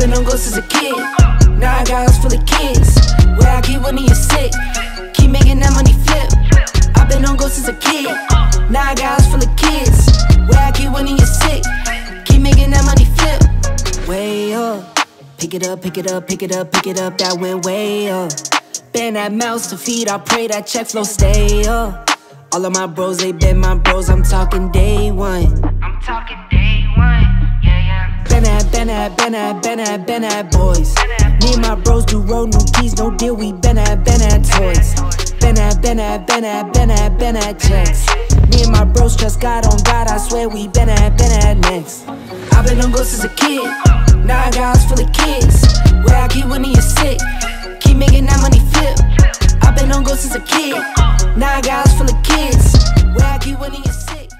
been on ghosts as a kid. Now I got house full of kids, where I keep winning you sick. Keep making that money flip. I been on ghosts as a kid. Now I got house full of kids, where I keep winning you sick. Keep making that money flip. Way up. Pick it up, pick it up, pick it up, pick it up. That went way up. Bend that mouse to feed. I pray that check flow stay up. All of my bros, they been my bros. I'm talking day one. I'm talking day one, yeah, yeah. Been at boys. Me and my bros do road, new keys, no deal. We been at toys. Been at checks. Me and my bros trust God on God. I swear we been at next. I been on ghosts as a kid. Now I got house full of kids, where I keep winning you sick. Keep making that money flip. I been on ghosts as a kid. Now I got house full of kids, where I keep winning you sick.